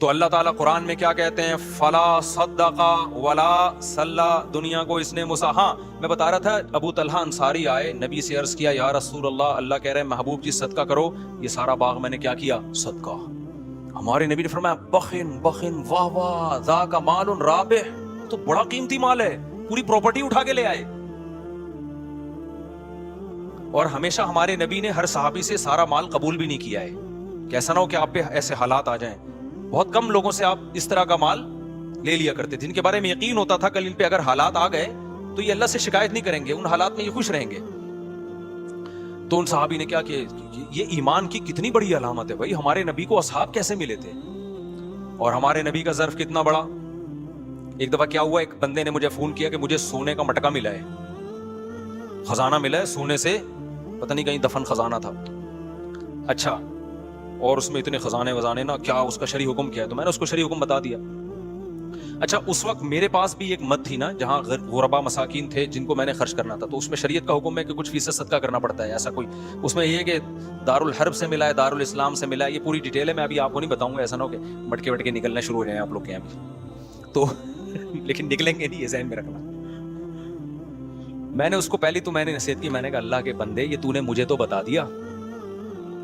تو اللہ تعالیٰ قرآن میں کیا کہتے ہیں؟ فلا صدق ولا صلی. دنیا کو اس نے ہاں میں بتا رہا تھا، ابو طلحہ انصاری آئے، نبی سے عرض کیا یا رسول اللہ، اللہ کہہ رہے ہیں محبوب جی صدقہ کرو، یہ سارا باغ میں نے کیا کیا؟ صدقہ. ہمارے نبی نے فرمایا بخن بخن واہ واہ ذاک مال رابح، تو بڑا قیمتی مال ہے، پوری پراپرٹی اٹھا کے لے آئے. اور ہمیشہ ہمارے نبی نے ہر صحابی سے سارا مال قبول بھی نہیں کیا ہے کہ ایسا نہ ہو کہ آپ پہ ایسے حالات آ جائیں. بہت کم لوگوں سے آپ اس طرح کا مال لے لیا کرتے تھے جن کے بارے میں یقین ہوتا تھا کل ان پہ اگر حالات آ گئے تو یہ اللہ سے شکایت نہیں کریں گے، ان حالات میں یہ خوش رہیں گے. تو ان صحابی نے کیا کہ یہ ایمان کی کتنی بڑی علامت ہے بھائی، ہمارے نبی کو اصحاب کیسے ملے تھے اور ہمارے نبی کا ظرف کتنا بڑا. ایک دفعہ کیا ہوا، ایک بندے نے مجھے فون کیا کہ مجھے سونے کا مٹکا ملا ہے، خزانہ ملا ہے سونے سے، پتہ نہیں کہیں دفن خزانہ تھا. اچھا، اور اس میں اتنے خزانے وزانے نا، کیا اس کا شرعی حکم کیا ہے؟ تو میں نے اس کو شرعی حکم بتا دیا. اچھا، اس وقت میرے پاس بھی ایک مد تھی نا جہاں غربا مساکین تھے جن کو میں نے خرچ کرنا تھا، تو اس میں شریعت کا حکم ہے کہ کچھ فیصد صدقہ کرنا پڑتا ہے. ایسا کوئی اس میں یہ ہے کہ دارالحرب سے ملا ہے، دارالاسلام سے ملا ہے، یہ پوری ڈیٹیل ہے، میں ابھی آپ کو نہیں بتاؤں گا، ایسا نہ ہو کہ مٹکے وٹکے نکلنے شروع ہو جائیں آپ لوگ کے یہاں بھی تو لیکن نکلیں گے نہیں، یہ ذہن میں رکھنا. میں نے اس کو پہلی تو میں نے نصیحت کی، میں نے کہا اللہ کے بندے یہ تو نے مجھے تو بتا دیا،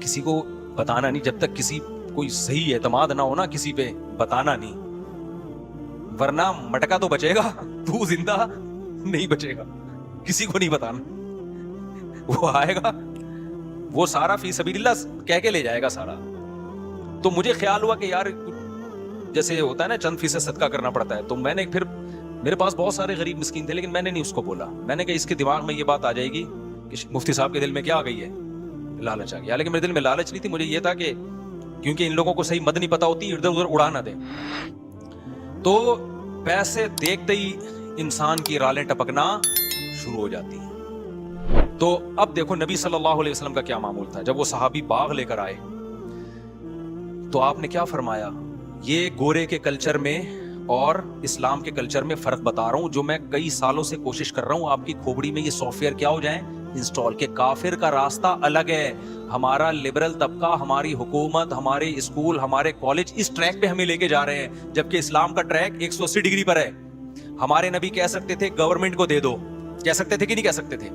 کسی کو بتانا نہیں، جب تک کسی کوئی صحیح اعتماد نہ ہونا کسی پہ بتانا نہیں، ورنہ مٹکا تو بچے گا، تو زندہ نہیں بچے گا. کسی کو نہیں بتانا، وہ آئے گا وہ سارا فی سبیل اللہ کہہ کے لے جائے گا سارا. تو مجھے خیال ہوا کہ یار جیسے ہوتا ہے نا چند فیصد صدقہ کرنا پڑتا ہے، تو میں نے پھر میرے پاس بہت سارے غریب مسکین تھے لیکن میں نے نہیں اس کو بولا. میں نے کہا اس کے دماغ میں یہ بات آ جائے گی کہ مفتی صاحب کے دل میں کیا آ گئی ہے؟ لالچ آ گیا. لیکن میرے دل میں لالچ نہیں تھی، مجھے یہ تھا کہ کیونکہ ان لوگوں کو صحیح مد نہیں پتا ہوتی، ادھر ادھر اڑا نہ دیں. تو پیسے دیکھتے ہی انسان کی رالیں ٹپکنا شروع ہو جاتی ہیں. تو اب دیکھو نبی صلی اللہ علیہ وسلم کا کیا معمول تھا. جب وہ صحابی باغ لے کر آئے تو آپ نے کیا فرمایا؟ یہ گورے کے کلچر میں اور اسلام کے کلچر میں فرق بتا رہا ہوں جو میں کئی سالوں سے کوشش کر رہا ہوں آپ کی کھوپڑی میں یہ سافٹ ویئر کیا ہو جائیں انسٹال. کے کافر کا راستہ الگ ہے، ہمارا لبرل طبقہ، ہماری حکومت، ہمارے اسکول، ہمارے کالج اس ٹریک پہ ہمیں لے کے جا رہے ہیں، جبکہ اسلام کا ٹریک 180 ڈگری پر ہے. ہمارے نبی کہہ سکتے تھے گورنمنٹ کو دے دو، کہہ سکتے تھے کہ نہیں کہہ سکتے تھے؟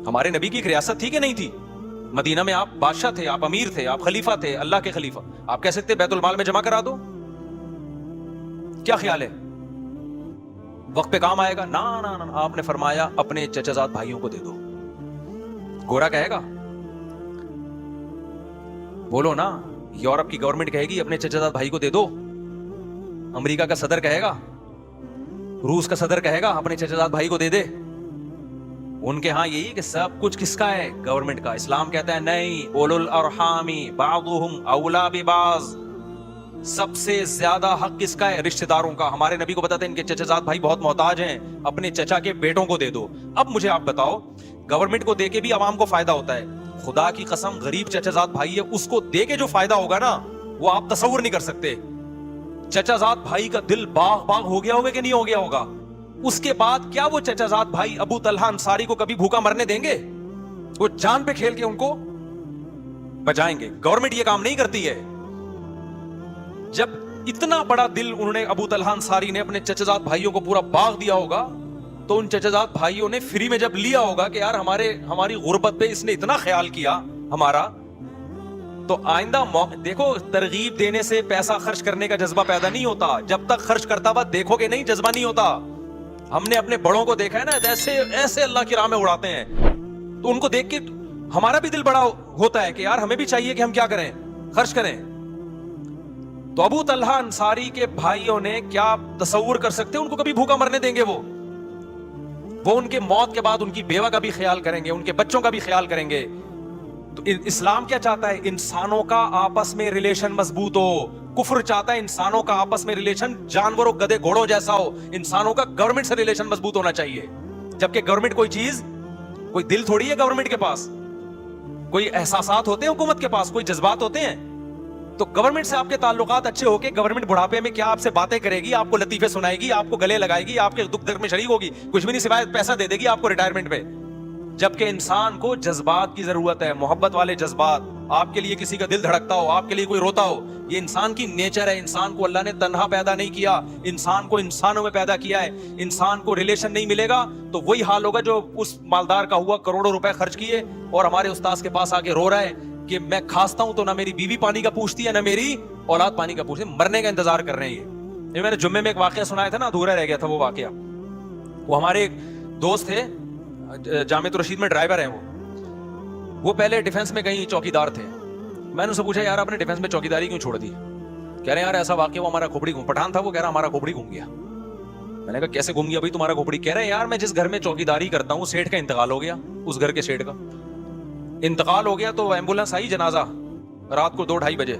ہمارے نبی کی ایک ریاست تھی کہ نہیں تھی؟ مدینہ میں آپ بادشاہ تھے، آپ امیر تھے، آپ خلیفہ تھے، اللہ کے خلیفہ. آپ کہہ سکتے بیت المال میں جمع کرا دو؟ کیا خیال ہے وقت پہ کام آئے گا؟ نا نا نا، آپ نے فرمایا اپنے چچا زاد بھائیوں کو دے دو. گورا کہے گا؟ بولو نا. یورپ کی گورنمنٹ کہے گی اپنے چچا زاد بھائی کو دے دو؟ امریکہ کا صدر کہے گا؟ روس کا صدر کہے گا اپنے چچا زاد بھائی کو دے دے؟ ان کے ہاں یہی کہ سب کچھ کس کا ہے؟ گورنمنٹ کا. اسلام کہتا ہے نہیں، اولو الارحام بعضهم اولا ببعض، سب سے زیادہ حق کس کا ہے؟ رشتہ داروں کا. ہمارے نبی کو بتاتے ہیں ان کے چچا زاد بھائی بہت محتاج ہیں، اپنے چچا کے بیٹوں کو دے دو. اب مجھے آپ بتاؤ، گورنمنٹ کو دے کے بھی عوام کو فائدہ ہوتا ہے، خدا کی قسم غریب چچا زاد بھائی ہے اس کو دے کے جو فائدہ ہوگا نا وہ آپ تصور نہیں کر سکتے. چچا زاد بھائی کا دل باغ باغ ہو گیا ہوگا کہ نہیں ہو گیا ہوگا؟ اس کے بعد کیا وہ چچا زاد بھائی ابو طلحہ انصاری کو کبھی بھوکا مرنے دیں گے؟ وہ جان پہ کھیل کے ان کو بچائیں گے. گورنمنٹ یہ کام نہیں کرتی ہے. جب اتنا بڑا دل انہوں نے ابو طلحہ انصاری نے اپنے چچا زاد بھائیوں کو پورا باغ دیا ہوگا تو ان چچا زاد بھائیوں نے فری میں جب لیا ہوگا کہ یار ہماری غربت پہ اس نے اتنا خیال کیا ہمارا، تو آئندہ دیکھو ترغیب دینے سے پیسہ خرچ کرنے کا جذبہ پیدا نہیں ہوتا. جب تک خرچ کرتا ہوا دیکھو گے نہیں جذبہ نہیں ہوتا. ہم نے اپنے بڑوں کو دیکھا ہے نا ایسے اللہ کی راہ میں اڑاتے ہیں، تو ان کو دیکھ کے ہمارا بھی دل بڑا ہوتا ہے کہ یار ہمیں بھی چاہیے کہ ہم کیا کریں؟ خرچ کریں. تو ابو طلحہ انصاری کے بھائیوں نے کیا تصور کر سکتے ان کو کبھی بھوکا مرنے دیں گے؟ وہ ان کے موت کے بعد ان کی بیوہ کا بھی خیال کریں گے، ان کے بچوں کا بھی خیال کریں گے. تو اسلام کیا چاہتا ہے؟ انسانوں کا آپس میں ریلیشن مضبوط ہو. کفر چاہتا ہے انسانوں کا آپس میں ریلیشن جانوروں گدے گھوڑوں جیسا ہو. انسانوں کا گورنمنٹ سے ریلیشن مضبوط ہونا چاہیے، جبکہ گورنمنٹ کوئی چیز، کوئی دل تھوڑی ہے گورنمنٹ کے پاس، کوئی احساسات ہوتے ہیں حکومت کے پاس، کوئی جذبات ہوتے ہیں. تو گورنمنٹ سے آپ کے تعلقات اچھے ہو کے گورنمنٹ بڑھاپے میں کیا آپ سے باتیں کرے گی، آپ کو لطیفے سنائے گی، آپ کو گلے لگائے گی، آپ کے دکھ درد میں شریک ہوگی، کچھ بھی نہیں سوائے پیسہ دے دے گی آپ کو ریٹائرمنٹ پہ. جبکہ انسان کو جذبات کی ضرورت ہے، محبت والے جذبات. آپ کے لیے کسی کا دل دھڑکتا ہو, آپ کے لیے کوئی روتا ہو. یہ انسان کی نیچر ہے. انسان کو اللہ نے تنہا پیدا نہیں کیا, انسان کو انسانوں میں پیدا کیا ہے. انسان کو ریلیشن نہیں ملے گا تو وہی حال ہوگا جو اس مالدار کا ہوا, کروڑوں روپے خرچ کیے اور ہمارے استاذ کے پاس آ کے رو رہا ہے کہ میں کھانستا ہوں تو نہ میری بیوی پانی کا پوچھتی ہے نہ میری اولاد پانی کا پوچھتی ہے, مرنے کا انتظار کر رہے ہیں. یہ میں نے جمعے میں ایک واقعہ سنایا تھا نا, ادھورا رہ گیا تھا وہ واقعہ. وہ ہمارے ایک دوست تھے, جامعۃ الرشید میں ڈرائیور ہیں وہ پہلے ڈیفنس میں کہیں چوکیدار تھے. میں نے ان سے پوچھا یار آپ نے ڈیفنس میں چوکیداری کیوں چھوڑ دی؟ کہہ رہے ہیں یار ایسا واقعہ وہ ہمارا کھوپڑی پٹھان تھا, وہ کہہ رہا ہمارا کھوپڑی گھوم گیا. میں نے کہا کیسے گھوم گیا بھائی تمہارا کھوپڑی؟ کہہ رہے ہیں یار میں جس گھر میں چوکیداری کرتا ہوں سیٹھ کا انتقال ہو گیا, اس گھر کے سیٹھ کا انتقال ہو گیا تو ایمبولینس آئی جنازہ رات کو 2-2:30 بجے.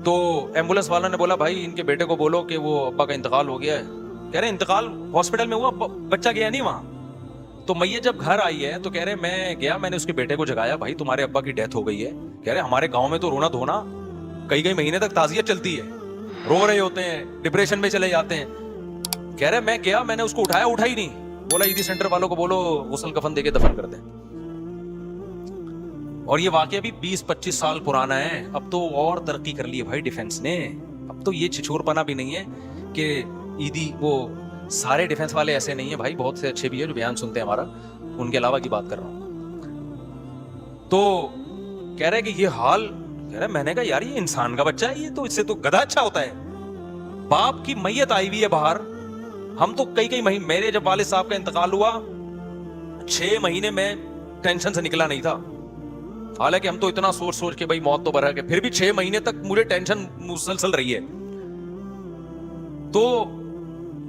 تو ایمبولینس والا نے بولا بھائی ان کے بیٹے کو بولو کہ وہ ابا کا انتقال ہو گیا ہے. کہہ رہے انتقال ہاسپٹل میں ہوا, بچہ گیا نہیں وہاں. تو میت جب گھر آئی ہے تو کہہ رہے میں گیا, میں نے اس کے بیٹے کو جگایا, بھائی تمہارے ابا کی ڈیتھ ہو گئی ہے. کہہ رہے ہمارے گاؤں میں تو رونا دھونا کئی مہینے تک تعزیت چلتی ہے, رو رہے ہوتے ہیں, ڈپریشن میں چلے جاتے ہیں. کہہ رہے میں گیا, میں نے اس کو اٹھایا, اٹھا ہی نہیں. بولا عیدی سینٹر والوں کو بولو غسل کفن دے کے دفن کر دیں. اور یہ واقعہ بھی 20-25 سال پرانا ہے. اب تو اور ترقی کر لی ہے بھائی ڈیفنس نے. اب تو یہ چھچور پنا بھی نہیں ہے کہ عیدی, وہ سارے ڈیفنس والے ایسے نہیں ہیں بھائی, بہت سے اچھے بھی ہیں جو بیان سنتے ہیں ہمارا, ان کے علاوہ کی بات کر رہا ہوں. تو کہہ رہے کہ یہ حال, کہہ رہے میں نے کہا یار یہ انسان کا بچہ ہے, یہ تو اس سے تو گدھا اچھا ہوتا ہے. باپ کی میت آئی ہوئی ہے باہر, ہم تو کئی مہینے, میرے جب والد صاحب کا انتقال ہوا 6 مہینے میں ٹینشن سے نکلا نہیں تھا. حالانکہ ہم تو اتنا سوچ کے بھائی موت تو برحق ہے, پھر بھی 6 مہینے تک مجھے ٹینشن مسلسل رہی ہے. تو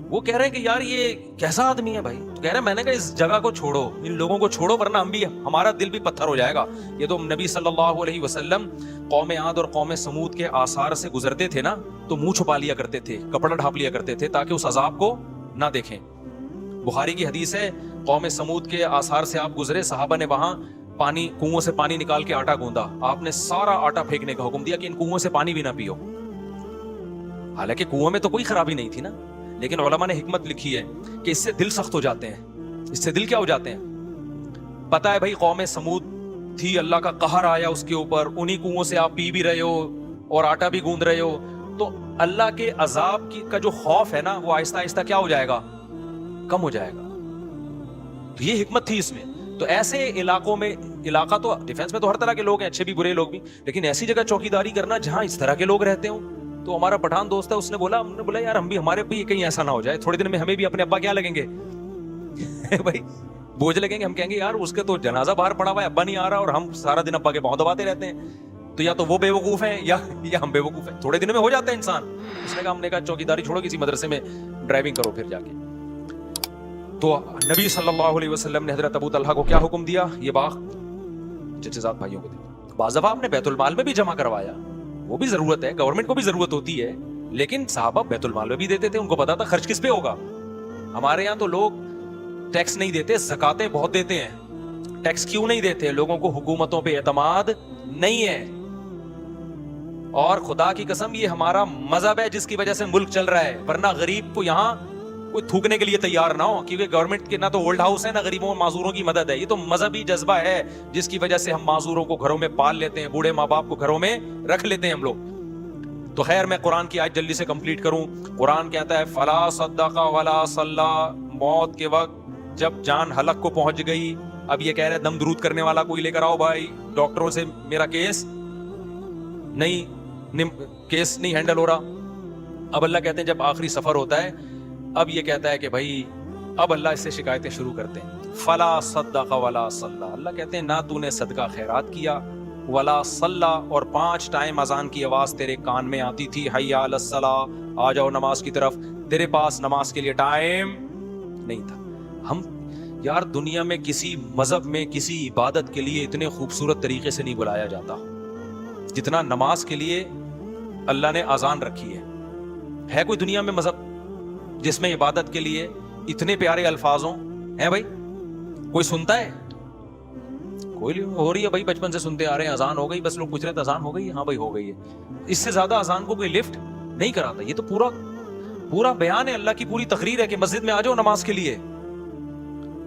وہ کہہ رہے ہیں کہ یار یہ کیسا آدمی ہے بھائی. تو کہہ رہے ہیں میں نے کہا اس جگہ کو چھوڑو, ان لوگوں کو چھوڑو, ورنہ ہم بھی, ہمارا دل بھی پتھر ہو جائے گا. یہ تو نبی صلی اللہ علیہ وسلم قوم عاد اور قوم سمود کے آثار سے گزرتے تھے نا, تو منہ چھپا لیا کرتے تھے, کپڑا ڈھانپ لیا کرتے تھے تاکہ اس عذاب کو نہ دیکھیں. بخاری کی حدیث ہے قوم سمود کے آثار سے آپ گزرے, صحابہ نے وہاں پانی, کنووں سے پانی نکال کے آٹا گوندا, آپ نے سارا آٹا پھینکنے کا حکم دیا کہ ان کنووں سے پانی بھی نہ پیو. حالانکہ کنووں میں تو کوئی خرابی نہیں تھی نا, لیکن علماء نے حکمت لکھی ہے کہ اس سے دل سخت ہو جاتے ہیں. اس سے دل کیا ہو جاتے ہیں؟ پتا ہے بھائی قوم سمود تھی, اللہ کا قہر آیا اس کے اوپر, انہی کنووں سے آپ پی بھی رہے ہو اور آٹا بھی گوند رہے ہو, تو اللہ کے عذاب کا جو خوف ہے نا وہ آہستہ آہستہ کیا ہو جائے گا, کم ہو جائے گا. تو یہ حکمت تھی اس میں. تو ایسے علاقوں میں, علاقہ تو ڈیفنس میں تو ہر طرح کے لوگ ہیں, اچھے بھی برے لوگ بھی, لیکن ایسی جگہ چوکیداری کرنا جہاں اس طرح کے لوگ رہتے ہوں. تو ہمارا پٹھان دوست ہے, اس نے بولا یار ہم بھی, ہمارے بھی کہیں ایسا نہ ہو جائے, تھوڑے دن میں ہمیں بھی اپنے ابا کیا لگیں گے بھائی, بوجھ لگیں گے. ہم کہیں گے یار اس کے تو جنازہ باہر پڑا ہوا ہے, ابا نہیں آ رہا, اور ہم سارا دن ابا کے پاؤں دباتے رہتے ہیں. تو یا تو وہ بے وقوف ہیں یا ہم بے وقوف ہیں. تھوڑے دن میں ہو جاتا ہے انسان. اس نے کہا, ہم نے کہا چوکیداری چھوڑو, کسی مدرسے میں ڈرائیونگ کرو پھر جا کے. تو نبی صلی اللہ علیہ وسلم نے حضرت ابو طلحہ کو کیا حکم دیا, یہ باغ چچا زاد بھائیوں کو دیا. بعض دفعہ آپ نے بیت المال میں بھی جمع کروایا, وہ بھی ضرورت ہے, گورنمنٹ کو بھی ضرورت ہوتی ہے, لیکن صحابہ بیت المال میں بھی دیتے تھے, ان کو پتا تھا خرچ کس پہ ہوگا. ہمارے یہاں تو لوگ ٹیکس نہیں دیتے, زکاتیں بہت دیتے ہیں. ٹیکس کیوں نہیں دیتے؟ لوگوں کو حکومتوں پہ اعتماد نہیں ہے. اور خدا کی قسم یہ ہمارا مذہب ہے جس کی وجہ سے ملک چل رہا ہے, ورنہ غریب کو یہاں کوئی تھوکنے کے لیے تیار نہ ہو, کیونکہ گورنمنٹ کے نہ تو اولڈ ہاؤس ہے نہ غریبوں اور معذوروں کی مدد ہے. یہ تو مذہبی جذبہ ہے جس کی وجہ سے ہم معذوروں کو گھروں میں پال لیتے ہیں, بوڑھے ماں باپ کو گھروں میں رکھ لیتے ہیں ہم لوگ. تو خیر میں قرآن کی آیت جلدی سے کمپلیٹ کروں. قرآن کہتا ہے فلا صدق ولا صلی, موت کے وقت جب جان حلق کو پہنچ گئی, اب یہ کہہ رہے دم درود کرنے والا کوئی لے کر آؤ بھائی, ڈاکٹروں سے میرا کیس نہیں ہینڈل ہو رہا. اب اللہ کہتے ہیں جب آخری سفر ہوتا ہے, اب یہ کہتا ہے کہ بھائی اب اللہ اس سے شکایتیں شروع کرتے ہیں. فلا صدق ولا صلی, اللہ کہتے ہیں نہ تو نے صدقہ خیرات کیا, ولا صلی, اور 5 ٹائم اذان کی آواز تیرے کان میں آتی تھی, حی علی الصلاۃ, آ جاؤ نماز کی طرف, تیرے پاس نماز کے لیے ٹائم نہیں تھا. ہم یار دنیا میں کسی مذہب میں کسی عبادت کے لیے اتنے خوبصورت طریقے سے نہیں بلایا جاتا جتنا نماز کے لیے اللہ نے اذان رکھی ہے. ہے کوئی دنیا میں مذہب جس میں عبادت کے لیے اتنے پیارے الفاظ ہوں؟ ہیں بھائی؟ کوئی سنتا ہے؟ کوئی ہو رہی ہے بھائی, بچپن سے سنتے آ رہے ہیں, اذان ہو گئی, بس لوگ پوچھ رہے تھے اذان ہو گئی, ہاں بھائی ہو گئی ہے. اس سے زیادہ اذان کو کوئی لفٹ نہیں کراتا. یہ تو پورا بیان ہے, اللہ کی پوری تقریر ہے کہ مسجد میں آ جاؤ نماز کے لیے.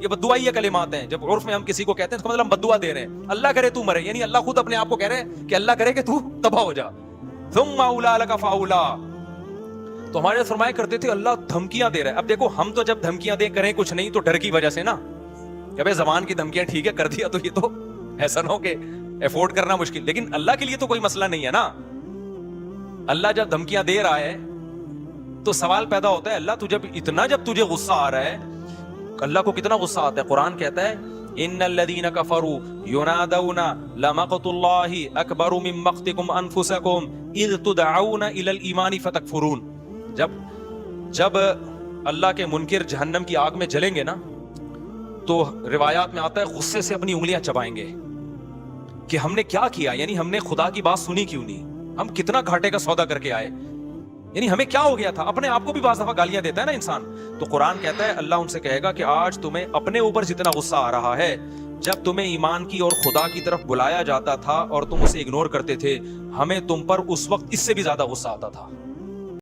یہ بددعائی کلمات ہیں. جب عرف میں ہم کسی کو کہتے ہیں اس کا مطلب ہم بددعا دے رہے ہیں. اللہ کرے تو مرے, یعنی اللہ خود اپنے آپ کو کہہ رہے ہیں کہ اللہ کرے کہ تو تباہ ہو جا. ثم اولا لک فاولا. تو ہمارے فرمایا کرتے تھے اللہ دھمکیاں دے رہا ہے. اب دیکھو ہم تو جب دھمکیاں دے کریں کچھ نہیں تو ڈر کی وجہ سے نا, کہ بھائی زبان کی دھمکیاں ٹھیک ہے کر دیا تو یہ تو ایسا نہ ہو کہ افورڈ کرنا مشکل, لیکن اللہ کے لیے تو کوئی مسئلہ نہیں ہے نا. اللہ جب دھمکیاں دے رہا ہے تو سوال پیدا ہوتا ہے, اللہ جب تجھے غصہ آ رہا ہے, اللہ کو کتنا غصہ آتا ہے. قرآن کہتا ہے ان الذين كفروا ينادون لمقت الله اکبر من مقتكم انفسكم اذ تدعون الى الايمان فتكفرون. جب اللہ کے منکر جہنم کی آگ میں جلیں گے نا تو روایات میں آتا ہے غصے سے اپنی انگلیاں چبائیں گے کہ ہم نے کیا کیا, یعنی ہم نے خدا کی بات سنی کیوں نہیں, ہم کتنا گھاٹے کا سودا کر کے آئے, یعنی ہمیں کیا ہو گیا تھا. اپنے آپ کو بھی بعض دفعہ گالیاں دیتا ہے نا انسان. تو قرآن کہتا ہے اللہ ان سے کہے گا کہ آج تمہیں اپنے اوپر جتنا غصہ آ رہا ہے, جب تمہیں ایمان کی اور خدا کی طرف بلایا جاتا تھا اور تم اسے اگنور کرتے تھے, ہمیں تم پر اس وقت اس سے بھی زیادہ غصہ آتا تھا.